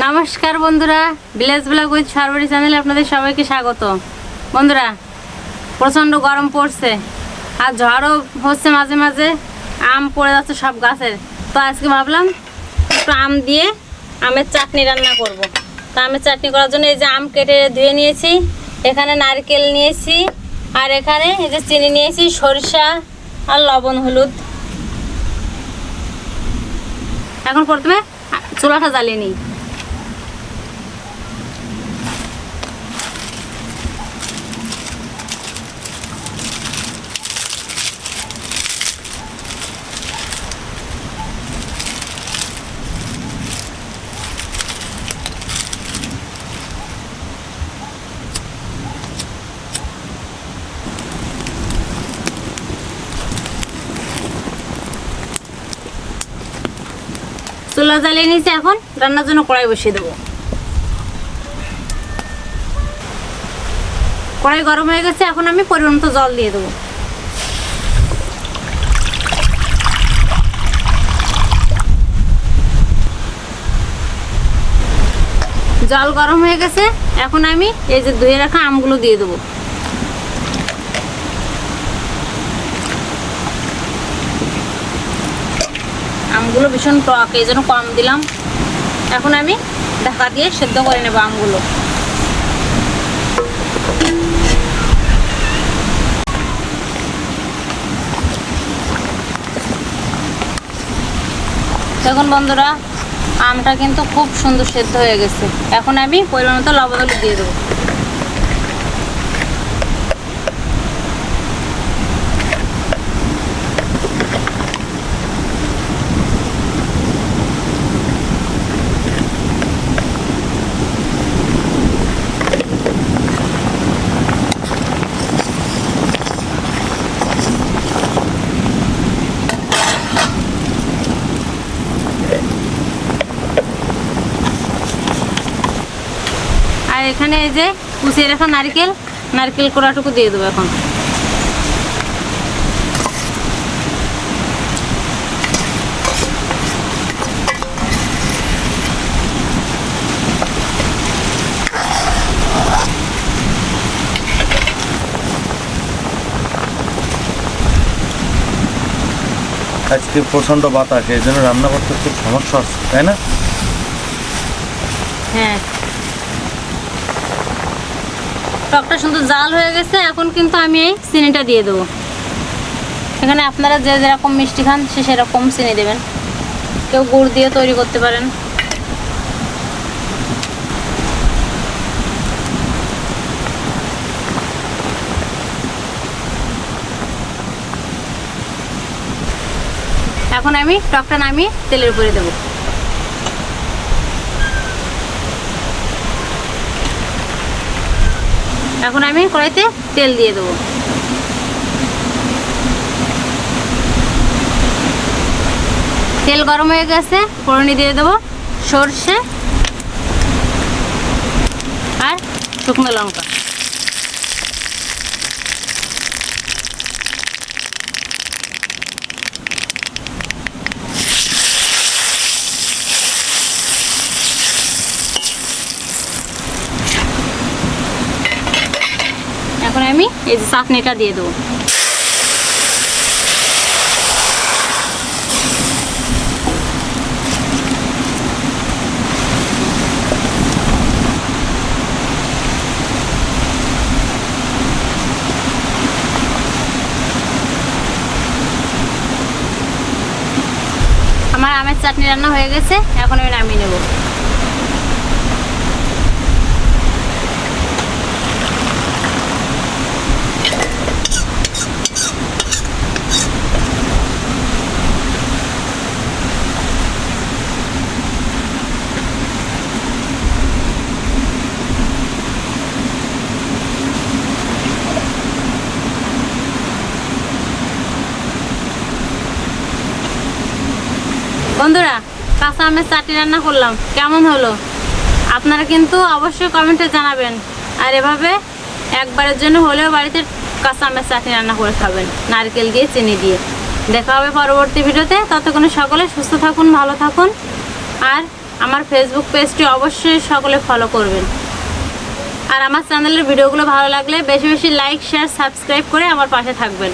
নমস্কার বন্ধুরা, village blog with Sarbari চ্যানেলে আপনাদের সবাইকে স্বাগত। বন্ধুরা, প্রচণ্ড গরম পড়ছে আর ঝড়ও হচ্ছে, মাঝে মাঝে আম পড়ে যাচ্ছে সব গাছের। তো আজকে ভাবলাম একটু আম দিয়ে আমের চাটনি রান্না করব। তো আমের চাটনি করার জন্য এই যে আম কেটে ধুয়ে নিয়েছি, এখানে নারকেল নিয়েছি, আর এখানে এই যে চিনি নিয়েছি, সরিষা আর লবণ হলুদ। এখন প্রথমে চুলাটা জ্বালিয়ে নিই। চুলা জ্বালিয়ে নিয়েছি, এখন রান্নার জন্য কড়াই বসিয়ে দেবো। কড়াই গরম হয়ে গেছে, এখন আমি পরিমাণ মতো জল দিয়ে দেবো। জল গরম হয়ে গেছে, এখন আমি এই যে ধুয়ে রাখা আমগুলো দিয়ে দেবো। আমগুলো ভীষণ টক, এই জন্য কম দিলাম। এখন আমি ঢাকা দিয়ে সেদ্ধ করে নেব আমগুলো। দেখুন বন্ধুরা, আমটা কিন্তু খুব সুন্দর সেদ্ধ হয়ে গেছে। এখন আমি পরিমাণ মতো লবণ হলুদ দিয়ে দেবো। আর এখানে এই যে কুচিয়ে রাখা নারকেল কোড়াটুকু দিয়ে দেবো। এখন আজকে প্রচন্ড বাতাস, এই জন্য রান্না করতে খুব সমস্যা হচ্ছে, তাই না? হ্যাঁ, টকটা সুন্দর জাল হয়ে গেছে। এখন কিন্তু আমি এই চিনিটা দিয়ে দেবো। এখানে আপনারা যে যেরকম মিষ্টি খান সে সেরকম চিনি দেবেন। কেউ গুড় দিয়ে তৈরি করতে পারেন। এখন আমি টকটা নামিয়ে তেলের উপরে দেবো। এখন আমি কড়াইতে তেল দিয়ে দেবো। তেল গরম হয়ে গেছে, ফোড়নে দিয়ে দেবো সরষে আর শুকনো লঙ্কা। এখন আমি এই যে চাটনিটা দিয়ে দেবো। আমার আমের চাটনি রান্না হয়ে গেছে, এখন আমি নামিয়ে নেব। বন্ধুরা, কাঁচা আমের চাটনি রান্না করলাম, কেমন হলো আপনারা কিন্তু অবশ্যই কমেন্টে জানাবেন। আর এভাবে একবারের জন্য হলেও বাড়িতে কাঁচা আমের চাটনি রান্না করে খাবেন, নারকেল দিয়ে, চিনি দিয়ে। দেখা হবে পরবর্তী ভিডিওতে। ততক্ষণে সকলে সুস্থ থাকুন, ভালো থাকুন আর আমার ফেসবুক পেজটি অবশ্যই সকলে ফলো করবেন। আর আমার চ্যানেলের ভিডিওগুলো ভালো লাগলে বেশি বেশি লাইক শেয়ার সাবস্ক্রাইব করে আমার পাশে থাকবেন।